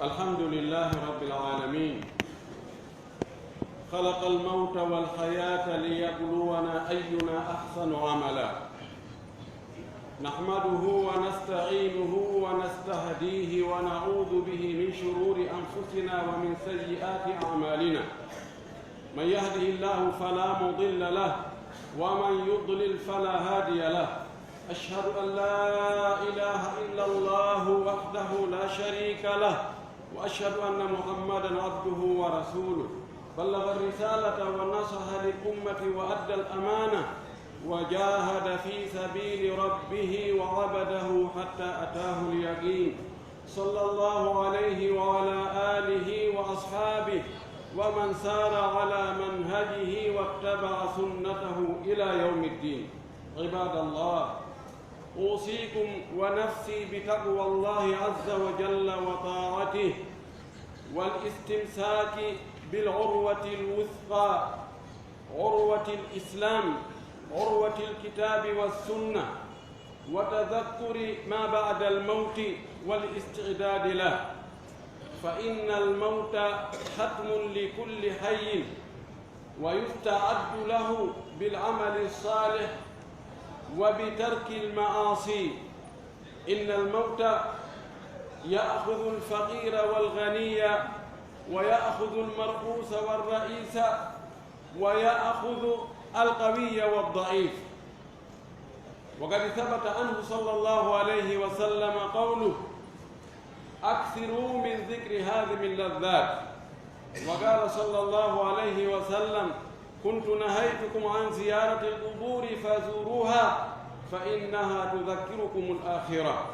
الحمد لله رب العالمين خلق الموت والحياة ليبلونا أينا أحسن عملا نحمده ونستعينه ونستهديه ونعوذ به من شرور أنفسنا ومن سيئات أعمالنا من يهده الله فلا مضل له ومن يضلل فلا هادي له أشهد أن لا إله إلا الله وحده لا شريك له وأشهد أن محمدًا عبده ورسوله بلغ الرسالة ونصح للأمة وأدى الأمانة وجاهد في سبيل ربه وعبده حتى أتاه اليقين صلى الله عليه وعلى آله وأصحابه ومن سار على منهجه واتبع سنته إلى يوم الدين. عباد الله، أوصيكم ونفسي بتقوى الله عز وجل وطاعته والاستمساك بالعروة الوثقى، عروة الإسلام، عروة الكتاب والسنة، وتذكر ما بعد الموت والاستعداد له، فإن الموت حتم لكل حي ويستعد له بالعمل الصالح وبترك المعاصي. إن الموت يأخذ الفقير والغني ويأخذ المرؤوس والرئيس ويأخذ القوي والضعيف. وقد ثبت عنه صلى الله عليه وسلم قوله: أكثروا من ذكر هذه اللذات. وقال صلى الله عليه وسلم: كنت نهيتكم عن زيارة القبور فزوروها فإنها تذكركم الآخرة.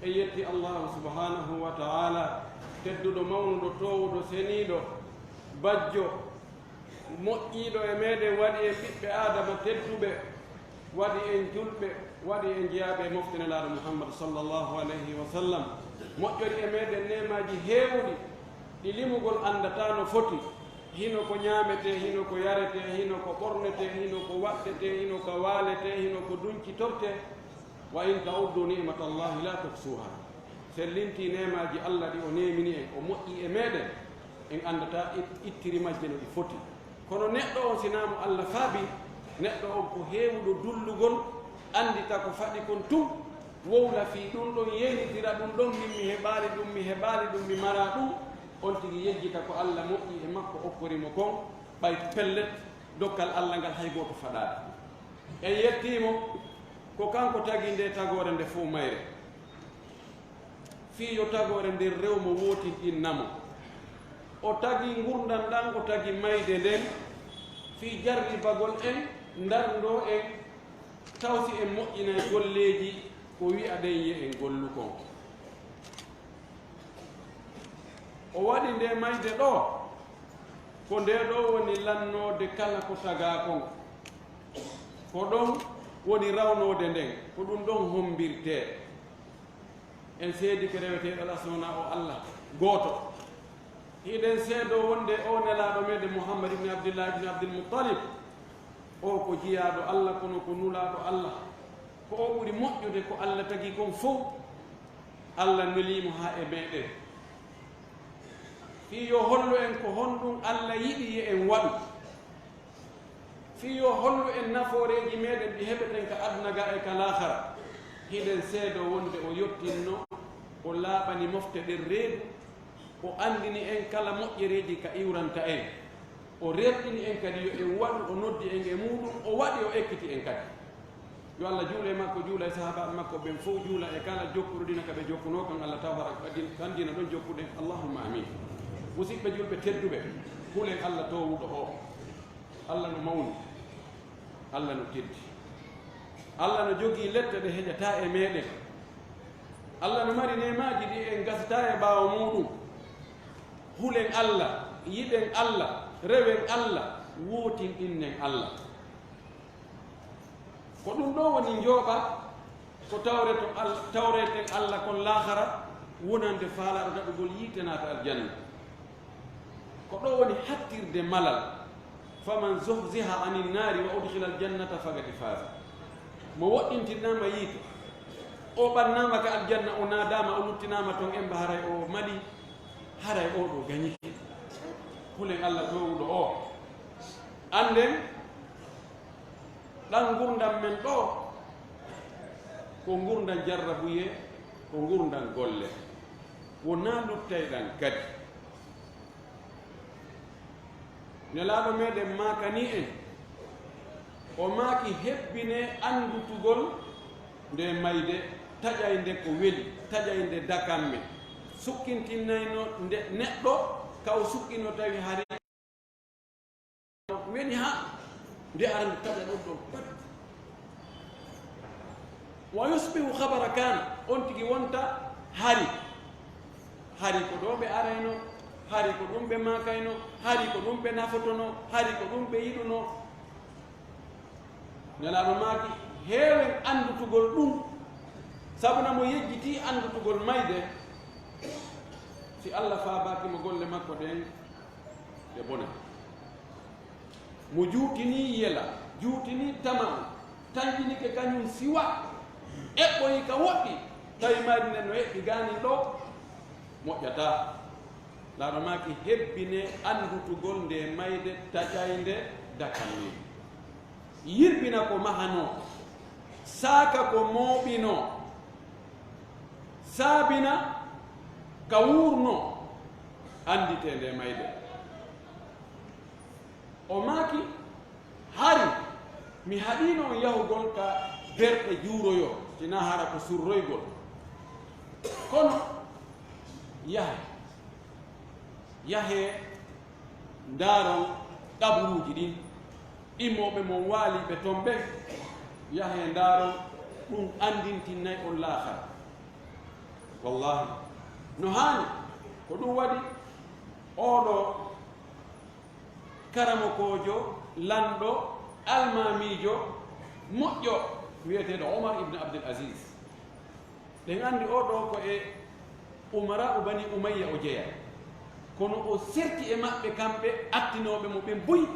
أيتي الله سبحانه وتعالى تدد مولد تود سنيد بجو moƴƴiiɗo e meeɗen waɗi en ɓiɓɓe adama tedduɓe, waɗi en julɓe, waɗi en jeyaaɓe e moftinelaaɗo muhammad sallllahu alayhi wa sallam. moƴƴori e meeɗen nemaji heewɗi ɗi limugol anndata no foti, hino ko ñaamete, hino ko yarete, hino ko ɓornete, hino ko waɗɗete, hino ko waalete, hino ko duncitorte. wa in tauddu nicmatallahi la tuksuha. sen linti nemaji allah ɗi o nemini en, o moƴƴi e meeɗen, en anndata ittiri majje no ɗi foti. kono neɗɗo on sinamo allah faabi, neɗɗo on ko heewuɗo dullugol, andita ko faɗi kon tum, wowla fii ɗum ɗon yeynitira ɗum ɗon, min mi heɓaali ɗum, mi heɓaali ɗum, mi mara ɗum, on tigi yejjita ko allah moƴƴi e makko okkorimo kon, ɓayt pellet dokkal allah ngal hay gooto faɗaade. en yettimo ko kanko tagi nde tagore nde fof mayre, fii yo tagore nder rewmo wootinɗinnamo, o tagi gurdam ɗan, o tagi mayde nden, fii jarribagol en, ndarndo en, tawsi en moƴƴina golleeji ko wi'aɗen yi en gollu kon. o waɗi nde mayde ɗo, ko nde ɗo woni lannoode kala ko tagaa kon, ko ɗon woni rawnoode nden, ko ɗum ɗon hombirtee. en seedi ko reweteeɗo alasmana o allah gooto. hiɗen seedo wonde o nelaaɗo meɗen mouhammad ibne abdillah ibne abdilmoutalib, o ko jiyaaɗo allah kono ko nulaaɗo allah, ko o ɓuri moƴƴude ko allah tagi kon fof. allah neliimo haa e meɗen, fii yo hollu en ko honɗum allah yiɗi ye en waɗu, fii yo hollu en nafooreeji meɗen ɗi heɓeten ka aduna ga e ka lahara. hiɗen seedo wonde o yottinno, o laaɓani mofte ɗen reedu, o andini en kala moƴƴereeji ka iwranta en, o rerɗini en kadi yo en waɗu, o noddi en e muɗum, o waɗi, o ekkiti en kadi. yo allah juula e makko, juula e sahabaɓe makko ɓen fof, juula e kala jokkuru ɗina kaɓe jokkuno kan, allah tawara kandina ɗon jokkuɗen. allahumma amin. musidɓe julɓe tedduɓe, hulen allah towuɗo o, allah no mawni, allah no teddi, allah no jogii lette ɗe heƴata e meɗen, allah no mari nemaji ɗi en gasata e ɓaawo muɗum. hulen allah, yiɗen allah, rewen allah, wootinɗinnen allah. ko ɗum ɗo woni njooɓa ko tawreten allah kon lahara, wonande faalaɗo daɗugol yiite naata aljanna. ko ɗo woni hattirde malal. faman zuhziha anin naari wa udkhila aljannata faqad faza. mo woɗɗintinama yiite, o ɓannama ka aljanna, o naadama, o luttinama toon en mbaharay o mali oɗo gañike hulen Allah dowuɗo o anden ɗan gurdam men ɗo ko gurdam jarrabuye ko gurdam golle wona luttayɗan kadi nelaɗo meɗen makani en o maaki hebbine andutugol nde mayde taƴayde ko weli taƴayde dakamme sukkintinnayno nde neɗɗo kaw sukkino tawi hari weli ha nde arande taƴa ɗon ɗon pat wa yusbihu habara kana on tigi wonta hari ko ɗo ɓe arayno hari ko ɗum ɓe makayno hari ko ɗum ɓe nafotono hari ko ɗum ɓe yiɗuno nelaɗo maaki heewen andutugol ɗum sabuna mo yejjiti andutugol mayde si Allah faabakimo golle makko ɗen ɗe bona mo juutini yela juutini tamam tanjinike kañum siwa eɓɓoyi ka woɗɗi tawi mayde nden no heɓɓi gani ɗo moƴƴata laaɗo maaki hebbine andutugol nde mayde taƴayde dakalni yirbina ko mahano saaka ko mooɓino saabina ka wuurno andite nde mayde o maaki hari mi haɗino on yahugol ka berɗe juuroyo sina hara ko surroygol kono yahe ndaaron ɗaɓruuji ɗin ɗimmoɓe mon waaliɓe toon ɓe yahe ndaaron ɗum andintinnayi on laahara wallahi no haani ko ɗum waɗi oɗo karamokojo lanɗo almamijo moƴƴo wiyeteɗo Omar ibn Abdul Aziz ɗen andi oɗo ko e umara bani Umayya o jeeya kono o serti e maɓɓe kamɓe attinoɓe mo ɓe boyi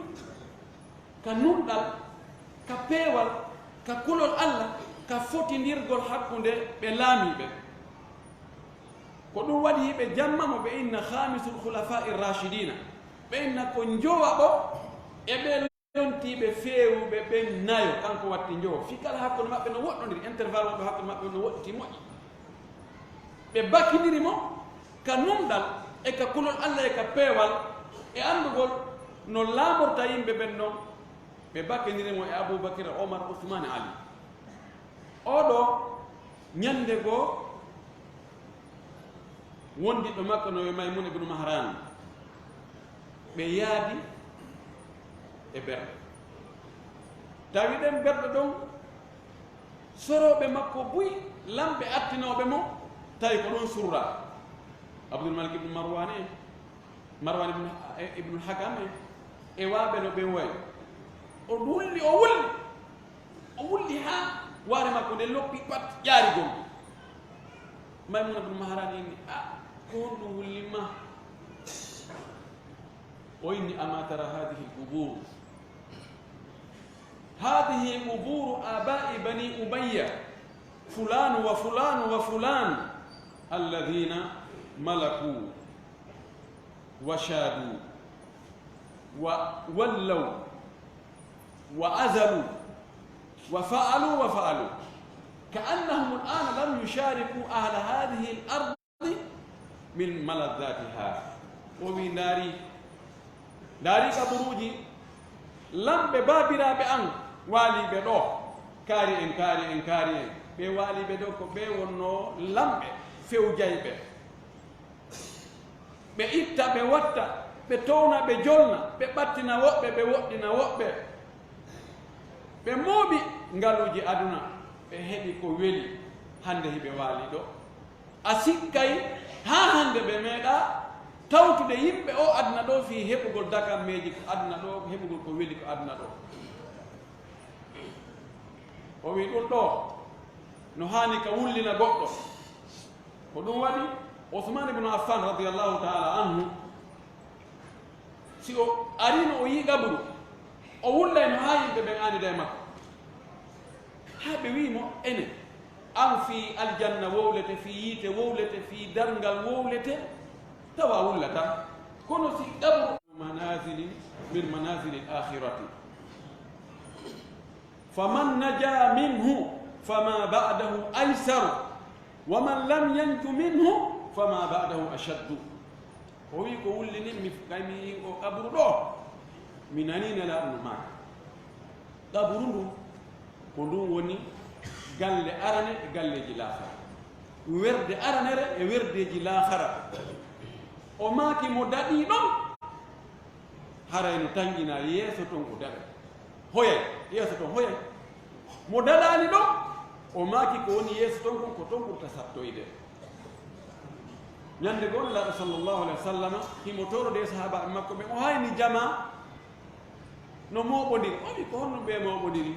ka nunɗal ka peewal ka kulol Allah ka fotindirgol hakkunde ɓe laamiɓe ko ɗum waɗi hiɓe jammamo ɓe inna khamisul khulafa'i rashidina ɓe inna ko njowa ɓo e ɓe lontiɓe feewuɓe ɓe nayo kanko watti njowo fi kala hakkunde maɓɓe no woɗɗodiri intervalle waɗo hakkunde maɓɓe no woɗɗiti moƴƴi ɓe bakkidiri mo ka numɗal e ka kulol Allah e ka peewal e andugol no laamorta yimɓe ɓen ɗon ɓe bakkidiri mo e Aboubacry Omar Ousmane Ali oɗo ñande goo wondiɓe makko no Maymun ibn Mahran ɓe yaadi e berɗe tawi ɗen berɗe ɗon soroɓe makko buyi lamɓe attinoɓe mo tawi ko ɗon surra Abdoul Malik ibn Marwan ibn Hakam e waaɓe no ɓen wayi o wulli ha waare makko nde loppi pat ƴaari gonɗi Maymun ibn Mahran inni ko on ɗum wullima o inni ama tara hadihi lqubur هذه قبور آباء بني أمية فلان وفلان وفلان الذين ملكوا وشادوا وولوا وعزلوا وفعلوا كأنهم الآن لم يشاركوا أهل هذه الأرض من ملذاتها ومن داري كبروجي لم ببابرا بأن waali ɓe ɗo kaari en ɓe waali ɓe ɗo ko ɓe wonno lamɓe fewjayɓe ɓe itta ɓe watta ɓe towna ɓe jolna ɓe ɓattina woɓɓe ɓe woɗɗina woɓɓe ɓe mooɓi ngaluji aduna ɓe heɓi ko weli hande hiɓe waali ɗo a sikkay ha hande ɓe meeɗa tawtude yimɓe o aduna ɗo fi heɓugol dakammeji ko aduna ɗo heɓugol ko weli ko aduna ɗo o wi ɗum ɗo no haani ka wullina goɗɗo ko ɗum waɗi Ousmane ibn Affan radiallahu taala anhu si o arino o yi gaɓuru o wullay no ha yimɓe ɓen anida e makko ha ɓe wimo ene an fi aljanna wowlete fi yiite wowlete fi darngal wowlete tawa wullata kono si ɗaɓru manazili min manazili l'akhirati faman naja minhu fama ba'dahu aysaru wa man lam yanju minhu fama ba'dahu ashaddu o wi ko wullini mi kami o ƙabru ɗo mi naninela ɗum ma ƙabru ndu ko ndun woni galle arane e galleji laahara werde aranere e werdeji laahara o maaki mo daɗi ɗon harayno tanƴina yeeso ton ko daɗa hoyay yeeso ton hoyay mo daɗani ɗon o maaki ko woni yeeso ton kon ko ton ɓurta sattoyde ñande goo nelaɗo sallllahu alayhi wa sallam himo torode sahaba e makko ɓe o hayni jama no moɓodiri o wi ko honɗum ɓe moɓodiri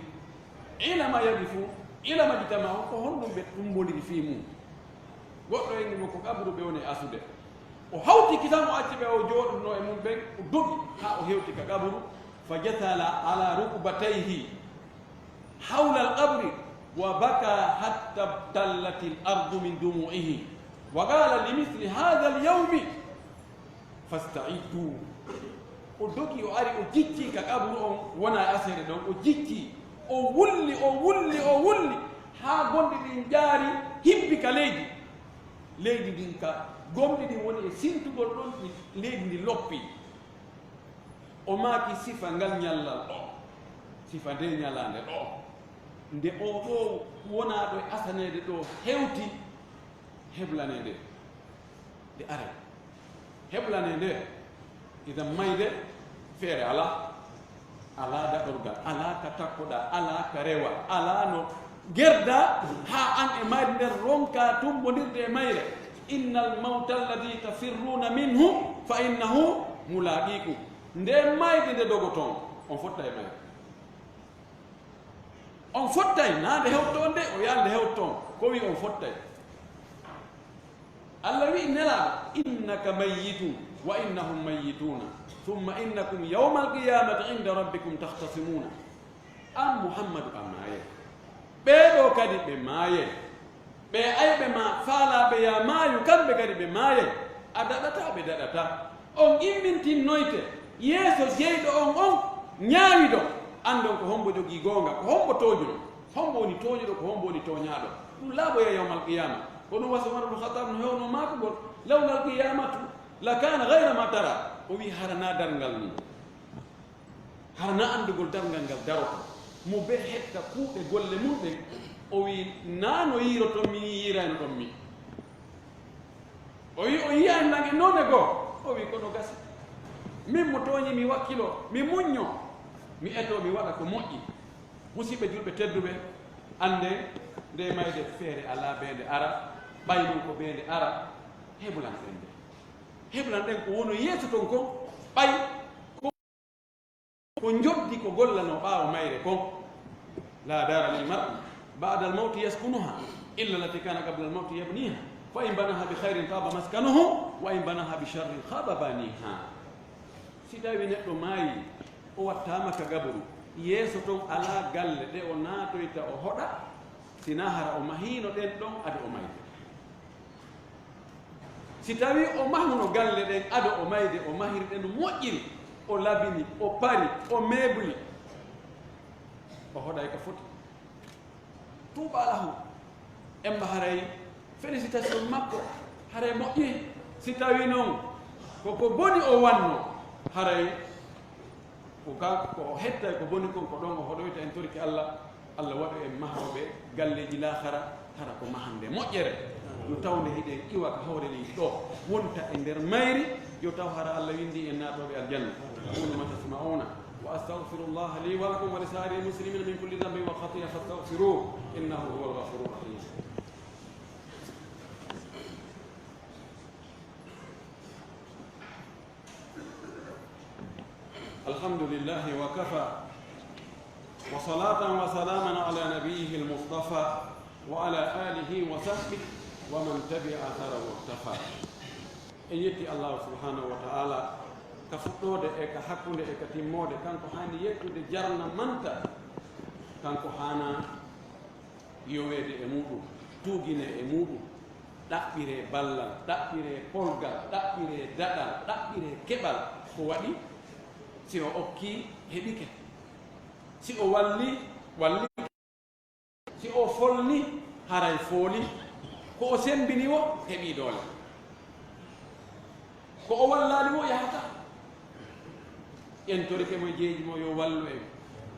ilama yadi fuu ilama jitama o ko honɗum ɓe ɗumbodiri fi mum goɗɗo enimo ko ƙabruɓe woni asude o hawti kitan o acci ɓe o jooɗono e mum ɓen o dogi ha o hewti ka ƙabru fa jatala ala rukbatayhi hawla al qabri wa baka hatta tallat l ardu min dumu'ihi wa qala limithli hadha al yawmi fasta'iddu o dogi o ari o jicci ka ƙabru on wona asere ɗon o jicci o wulli o wulli o wulli ha gonɗi ɗin jaari hibbi ka leydi leydi ndin ka gomɗi ɗin woni e sintugol ɗon leydi ndi loppi o maaki sifa ngal ñallal ɗo sifa nde ñalande ɗo nde o ɗo wona ɗo e asanede ɗo hewti heblane nde nde are heblane nde ida mayde feere ala ala daɗorgal ala ka takkoɗa ala ka rewa ala no gerda ha an e mayde nder ronka tumbodirde e mayre inna al mawta alladi tafirruna minhu fa innahu mulaqikum nde mayde nde dogo toon on fotta e mayre on fottay nande hewton nde o yalde hewton ko wi on fottay allah wi nelaɗo innaka mayyitun wa innahum mayyituna thumma innakum yawma alqiyamati inda rabbikum tahtasimuna an muhammadu a maaye ɓeeɗo kadi ɓe maaye ɓe ayɓe ma faalaɓe ya maayu kamɓe kadi ɓe maaye a daɗata ɓe daɗata on immintinnoyte yeeso jeyɗo on ñaawi ɗo andon ko hombo jogii goonga ko hombo tooñuɗo hombo woni tooñuɗo ko hombo woni tooñaaɗo ɗum laaɓoya yawma alqiyama ko ɗum wasa umar bnu khatab no hewno maakugol lawna alqiyamatu la kana gayra ma tara o wi harana darngal mum harana andugol darngal ngal daroto mo be hetta kuuɗe golle mum ɗen o wi naano yiiroton mi yiirayno ɗon mi o wi o yiyani nange noon e goo o wi kono gasi min mo tooñi mi wakkilo mi muñño mi eto mi waɗa ko moƴƴi musidɓe julɓe tedduɓe ande nde mayde feere ala beende ara ɓaynum ko beende ara heɓulan ɗen nde heɓlan ɗen ko wono yeeso ton kon ɓay ko joddi ko gollano ɓaawo mayre kon la dara lil mar'i ba'da al mawti yaskunuha illa allati kana qabla al mawti yabniha fa in banaha bi khairin taba maskanuhu wa in banaha bi sharrin khaba baniha si tawi neɗɗo maayi o wattama ka gabru yeeso ton ala galle ɗe o naatoyta o hoɗa sina hara o mahino ɗen ɗon ade o mayde si tawi o mahuno galle ɗen ado o mayde o mahirɗe no moƴƴiri o labini o pari o meebli o hoɗay ko foti tuuba lahu emba haray félicitation makko haray moƴƴi si tawi noon koko boni o wanno haray ko hettay ko boni kon ko ɗon o hoɗoyta en torki allah allah waɗo en mahoɓe galleji lahara hara ko mahande moƴƴere yo tawde hiɗen iwa ko hawre leydi ɗo wonta e nder mayri yo taw hara allah windi en naatoɓe aljanna aqulu ma tasma'una wa astaghfirullaha li wa lakum wa li sa'iri muslimina min kulli dhanbin wa khati'a fastaghfiruhu innahu huwal ghafurur rahim alhamdulillahi wa kafa wa salatan wa salaman ala nabiyhi al-mustafa wa ala alihi wa sahbihi wa man tabi'a atharahu waktafa en yetti allah subhanahu wa ta'ala ka fuɗɗode e ka hakkunde e ka timmode kanko hani yettude jarna manta kanko hana yowede e muɗum tuugine e muɗum ɗaɓɓire ballal, ɗaɓɓire polgal, ɗaɓɓire daɗal, ɗaɓɓire keɓal. Ko waɗi si o okki heɓike, si o walli walli, si o folni haray fooli, ko o sembini o heɓi doole, ko o wallali o yahata. en torike mo jeeji mo yo wallu en,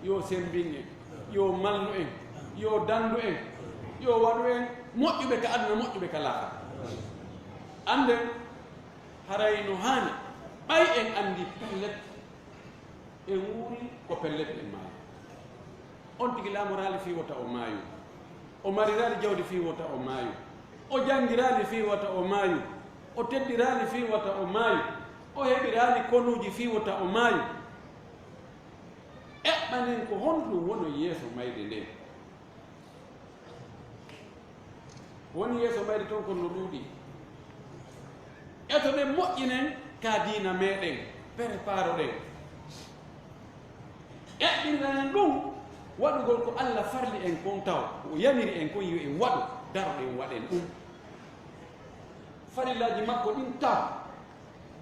yo sembin en, yo mallu en, yo dandu en, yo waɗu en moƴƴuɓe ka aduna, moƴƴuɓe ka laafa. anden haray no haani ɓay en andi pellet en wuuri ko pellet en maayo. On tigi laamorali fi wota o maayo, o marirali jawdi fi wota o maayo, o jangirali fi wota o maayo, o teddirali fi wota o maayo, o heɓirali konuji fi wota o maayo. eɓɓanen ko honɗum wono yeeso mayde nde, woni yeeso mayde toon kono no ɗuuɗi. eto ɗen moƴƴinen ka diina meɗen, préparo ɗen, eɓɓirnen ɗum waɗugol ko Allah farli en kon taw, o yamiri en kon yo en waɗu, daro ɗen waɗen ɗum. farillaji makko ɗin taw,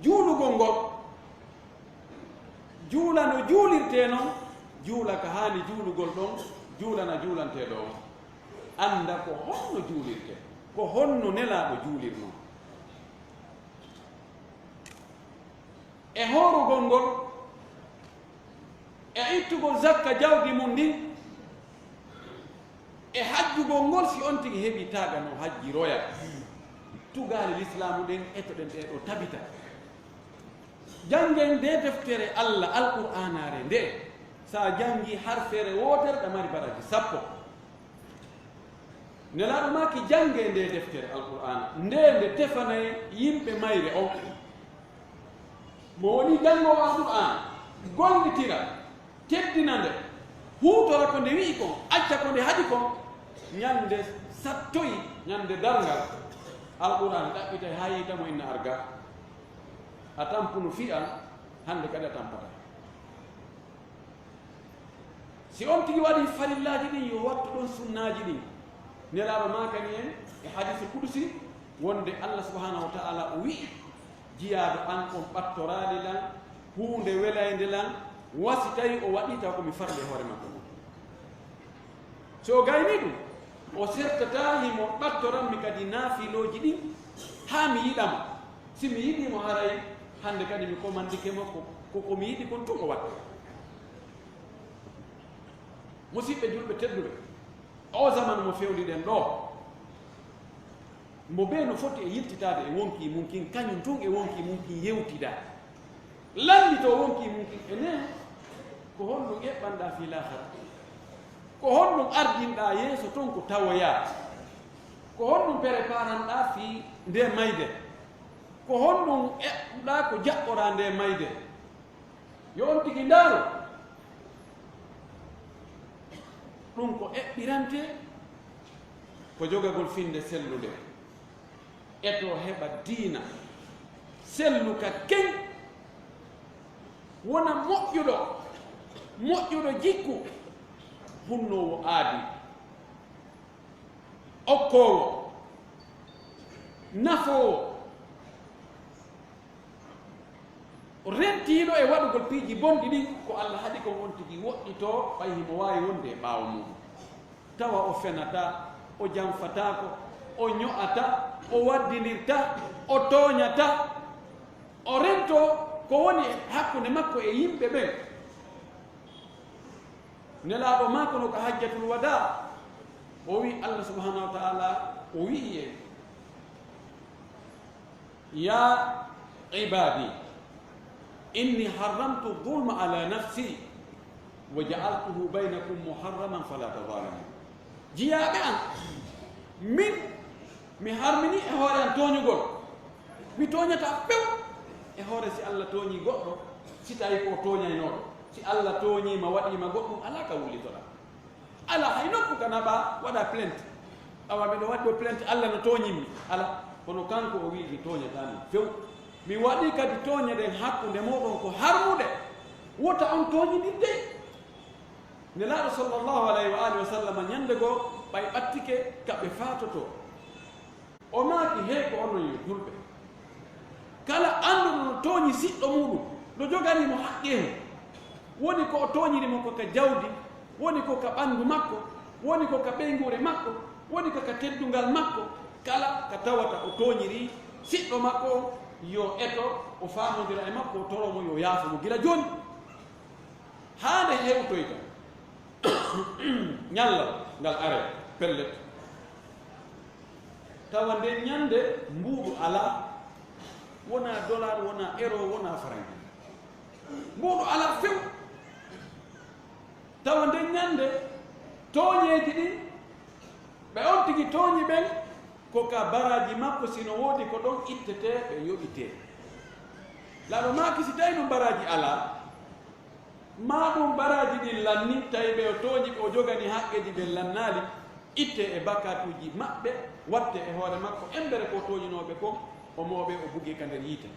juulugol ngol juula no juulirte noon, juula ka haani juulugol ɗon, juulana juulanteɗo on, anda ko honno juulirte, ko honno nelaɗo juulirno. e horugol ngol, e ittugol zakka jawdi mum ndin, e hajjugol ngol si on tigi heɓi taga no hajjiroya. tugaali l'islamu ɗen etoɗen ɗeɗo tabita. jangen nde deftere Allah alqur'anare nde, sa jangi harfere wotere ɗa mari baraji 10. nelaɗo maki jange nde deftere alqur'ana nde tefanayi yimɓe mayre o. mo woni jangowo alqur'an gollitira, teddina nde, hutora ko nde wi'i kon, acca ko nde haɗi kon, ñande sattoyi, ñande dargal alqur'an ɗaɓɓitay ha yitamo inna arga, a tampunu fi'a, hande kadi a tampata. si on tigi waɗi farillaji ɗin yo wattu ɗon sunnaji ɗin. nelaɗo makani en e hadise kudusi wonde Allah subhanahu wa ta'ala o wi'i jiyaɗo an on ɓattorali lan, hunde welayde lan, wasi tawi o waɗi taw komi farde hoore makko ɗum. so gayni ɗum o sertata himo ɓattoranmi kadi naafiloji ɗin ha mi yiɗamo. si mi yiɗimo haray hande kadi mi commandikemo komi yiɗi kon tum o watta. musidɓe julɓe tedduɓe, o zaman mo fewliɗen ɗo, mo ɓe no foti e yiltitade e wonki munkin, kañum tun e wonki munkin yewtida, landi to wonki munkin enen ko honɗum eɓɓanɗa fi lahara, ko honɗum ardinɗa yeeso toon ko tawoya, ko honɗum préparanɗa fi nde mayde, ko honɗum eɓɗa ko jaɓɓora nde mayde. yo on tigi ndaaro ɗum ko eɓɓirante ko jogagol finde sellude, eto heɓa diina sellu ka keñ, wona moƴƴuɗo jikku, hunnowo aadi, okkowo, nafowo, rentiiɗo e waɗugol piiji bonɗi ɗin ko Allah haɗi kon on tigi woɗɗito ɓay himo waawi wonde e ɓaawo mum. tawa o fenata, o janfatako, o ño'ata, o waddinirta, o tooñata, o rento ko woni hakkunde makko e yimɓe ɓen. nelaaɗo maako no ko hajjatul wada o wi Allah subhanahu wa ta'ala o wi'i en ya ibadi inni harramtu dhulma ala nafsi wa ja'altuhu baynakum muharraman fala tadhalamu. jiyaaɓe an, min mi harmini e hoore an tooñugol, mi tooñata few e hoore. si Allah tooñi goɗɗo, si tawi ko tooñaynoɗo, si Allah tooñima waɗima goɗɗum, ala ka wullitoɗa, ala hay nokku ka naɓa waɗa plainte, awa miɗo waɗi ɗo plainte Allah no tooñimmi, ala. kono kanko o wi mi tooñatami few, mi waɗi kadi tooñe ɗen hakkunde moɗon ko harmude, wota on tooñiɗirde. nelaaɗo sallllahu alayhi wa alihi wa sallam ñande goo ɓay ɓattike kaɓe faatoto o maaki heeko onon yo julɓe kala annduɗo no tooñi siɗɗo muɗum no joganimo haqqe hen woni ko o tooñirimo ko ka jawdi woni ko ka ɓanndu makko woni ko ka ɓeynguure makko woni ko ka teddungal makko kala ka tawata o tooñiri siɗɗo makko o yo eto o faamodira e makko o toromo yo yaafomo gila jooni haande hewtoyta ñalla ngal are pellet tawa nde ñande mbuuɗu alaa wona dollar wona euro wona franc mbuuɗu alaa few tawa nde ñande tooñeeji ɗi ɓe on tigi tooñi ɓen ko ka baraji makko sino woodi ko ɗon ittetee ɓe yoɓitee laaɗo maaki si tawi ɗum baraji alaa ma ɗum baraji ɗin lanni tawi ɓe o tooñi ɓe o jogani haqqeji ɓe lannaali itte e bakatuji maɓɓe watte e hoore makko embere ko tooñinooɓe ko o mooɓe o bugi ka nder yiite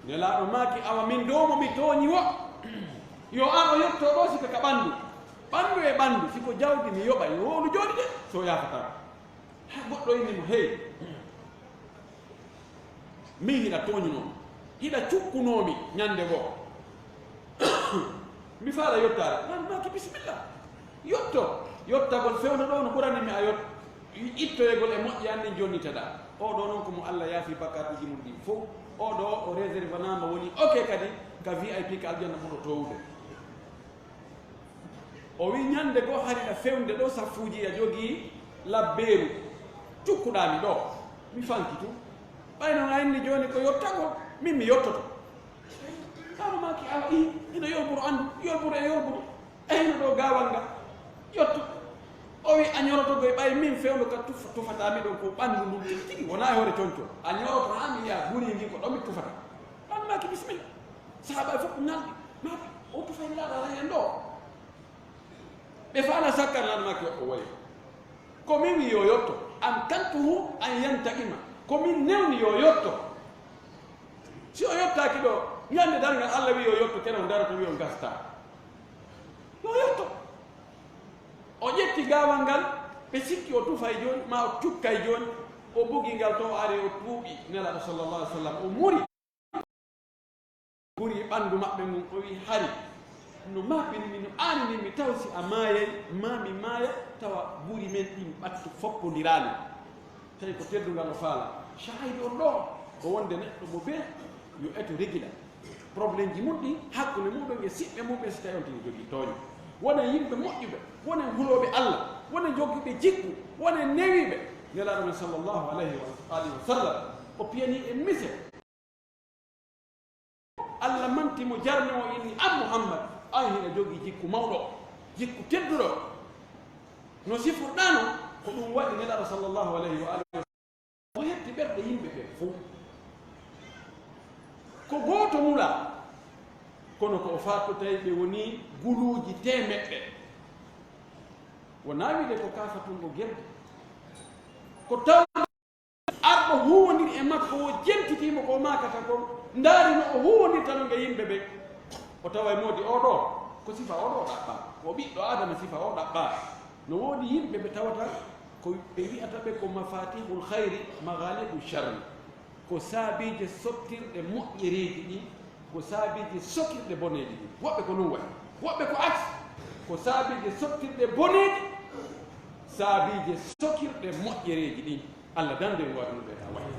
nelaaɗo maaki awa min domo mi tooñi wo yo an o yetto ɗo sika ka ɓanndu e ɓanndu siko jawdi mi yoɓa yo wowlu jooɗi de so yafata ha goɗɗo innimo hey min hiɗa tooñinoomi hiɗa cukkunoomi ñande goo mi faala yottaare nan maaki bisimilla yottagol fewno ɗo no ɓuranimi a yot ittoyegol e moƴƴi anni jonniteɗa oɗo noon komo Allah yaafi bakatuji mum ɗin fof oɗo o réserve nama woni ok kadi ka VIP ka aljanna ɓuɗo towde o wi ñande goo hariɗa fewnde ɗo saffuji a jogii labbeeru cukkuɗami ɗo mi fanki tu ɓayno a inni joni ko yottago min mi yottoto kano maki awa ino yorburu andu yorburu e yorburu eyno ɗo gawal nga yotto o wi a ñorotogo e ɓay min fewndo ka tufatami ɗon ko ɓanndu ndum tigi wona e hoore coñco a ñoroto ha mi yiya guri ngi ko ɗon mi tufata ɓanndu maki bisimilla sahaba e fof nalɗi maki o tufay laaɗa ala hen ɗo ɓe faala sakkan laaɗa maki o wayi ko min wi yo yotto am kantuhu an yantaqima ko min newni yo yotto si o yottaki ɗo ñande dargal Allah wi yo yotto kene o darata wi o gasta yo yotto o ƴetti gawal ngal ɓe sikki o tufay joni ma o cukkay joni o bugi ngal to o ari o tuuɓi nelaɗo sallallah alih w sallam o muri ɓuri ɓanndu maɓɓe mum o wi hari no maɓɓinimi no aanini mi taw si a maayay mami maaya tawa ɓuri men ɗin ɓattu foppodiraali tawi ko teddungal o faala shahide on ɗo ko wonde neɗɗo mo bee yo eto régila probléme ji mum ɗi hakkunde muɗum e siɓɓe mumɓe so tawi on tini jogii tooño wonen yimɓe moƴƴuɓe wonen hulooɓe Allah wonen joggiɓe jikku wonen newiɓe nelaaɗo men sallllahu alayhi wa alihi wa sallam o piyani e mise Allah mantimo jarne o inni an Muhammad an hina jogii jikku mawɗo jikku tedduɗo no sifurɗano ko ɗum waɗi nelaaɗo sallllahu alayhi wa alihi wa sallam o hetti ɓerɗe yimɓe ɓe fof ko gooto mula kono ko o faatto tawi ɓe woni guluuji temeɗɗe wona wiide ko kafatungo gerde ko taw arɗo huwodiri e makko o jentitimo ko makata kon ndaari no o huwodirtano nge yimɓe ɓe o tawa e moodi oɗo ko sifa oɗo ɗaɓɓa ko ɓiɗɗo adama sifa o ɗaɓɓa no woodi yimɓe ɓe tawata ko ɓe wi'ata ɓe ko mafatihul hayri maghalibu charri ko saabije sottirɗe moƴƴereji ɗi ko saabije sokirɗe boneji ɗi woɓɓe ko ɗum waɗi woɓɓe ko aksi ko saabije sottirɗe boneji saabije sokirɗe moƴƴereji ɗi Allah dande en waɗuno ɓe ta wayi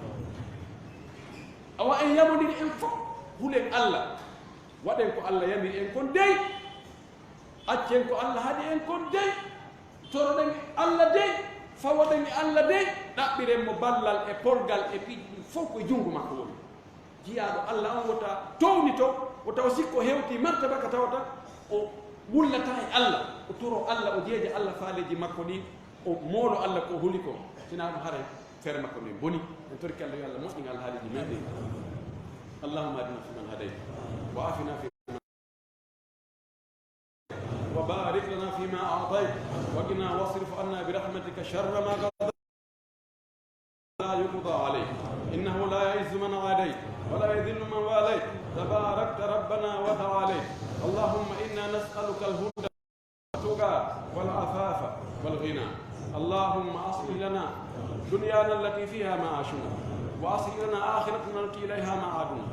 awa en yamodiri en fof hulen Allah waɗen ko Allah yamiri en kon dey accen ko Allah haɗi en kon dey toroɗen Allah dey fawoɗen e Allah dey ɗaɓɓiren mo ballal e polgal e piiji fof koye junngo makko woni jiyaaɗo Allah on wota towni to o tawa sikko hewti martaba ka tawata o wullata e Allah o toro Allah o jeeja Allah faaleji makko ɗi o moolo Allah ko huli ko sina ɗum hara feere makko nde boni en torki Allah yo Allah moƴƴingal haaliji men ɗi allahumma adina fi man hadayt wa afina fi wa barik lana fima a'tayt wa qina wasrif anna bi rahmatika sharra ma qadayt la yuqda alayk innahu la ya'izzu man adayt wa la yadhillu man walayt tabarakta rabbana wa ta'alayt اللهم إنا نسألك الهدى والتقى والعفاف والغنى اللهم أصلح لنا دنيانا التي فيها معاشنا وأصلح لنا آخرتنا التي إليها معادنا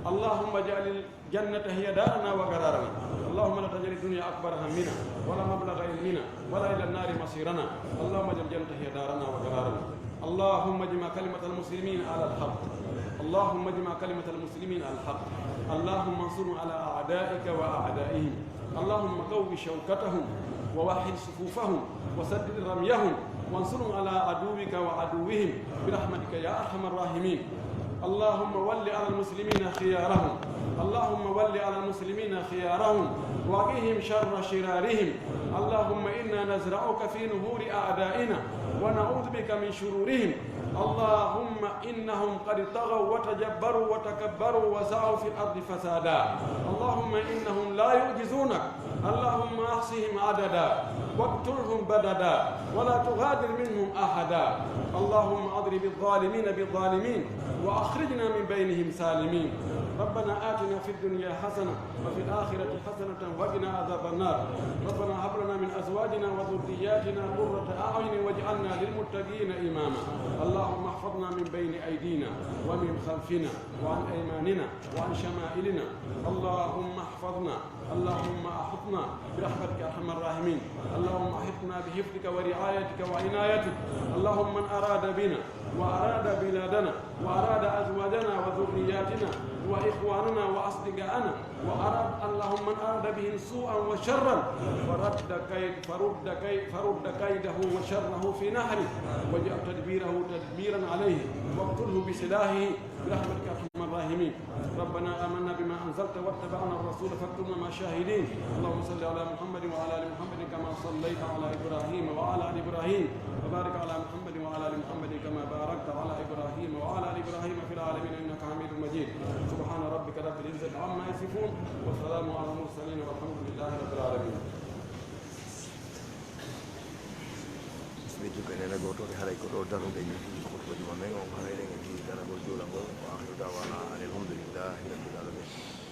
اللهم اجعل الجنة هي دارنا وقرارنا اللهم لا تجعل الدنيا أكبر همنا ولا مبلغ علمنا ولا إلى النار مصيرنا اللهم اجعل الجنة هي دارنا وقرارنا اللهم اجمع كلمة المسلمين على الحق اللهم اجمع كلمة المسلمين على الحق اللهم انصرهم على أعدائك وأعدائهم اللهم قوي شوكتهم ووحد صفوفهم وسدد رميهم وانصرهم على عدوك وعدوهم برحمتك يا أرحم الراحمين اللهم ول على المسلمين خيارهم اللهم ول على المسلمين خيارهم وقهم شر شرارهم اللهم إنا نزرعك في نهور أعدائنا ونعوذ بك من شرورهم اللهم إنهم قد طغوا وتجبروا وتكبروا وسعوا في الأرض فسادا اللهم إنهم لا يعجزونك اللهم أحصهم عددا واقتلهم بددا ولا تغادر منهم أحدا اللهم أضرب الظالمين بالظالمين وأخرجنا من بينهم سالمين ربنا آتنا في الدنيا حسنة وفي الآخرة حسنة وقنا عذاب النار ربنا هب لنا من أزواجنا وذرياتنا قرة أعين واجعلنا للمتقين إماما اللهم احفظنا من بين أيدينا ومن خلفنا وعن أيماننا وعن شمائلنا اللهم احفظنا اللهم أحطنا برحمتك أرحم الراحمين اللهم أحطنا بحفظك ورعايتك وعنايتك اللهم من أراد بنا وأراد بلادنا وأراد أزواجنا وذرياتنا وإخواننا وأصدقائنا وأراد اللهم من أراد بهم سوءا وشرا فرد كيده وشره في نحره واجعل تدبيره تدميرا عليه واقتله بسلاحه برحمتك يا أرحم الراحمين ربنا آمنا بما أنزلت واتبعنا الرسول فاكتبنا مع الشاهدين اللهم صل على محمد وعلى آل محمد كما صليت على إبراهيم وعلى آل إبراهيم وبارك على محمد وعلى آل محمد كما باركت على إبراهيم وعلى آل إبراهيم في العالمين إنك حميد مجيد سبحان ربك رب العزة عما يصفون والسلام على المرسلين والحمد لله رب العالمين. Itu kena lagu tu hari itu dah orang ini ikut baju mana orang hari ini kita nak berjuang, orang itu dah wala, alhamdulillah, alhamdulillah.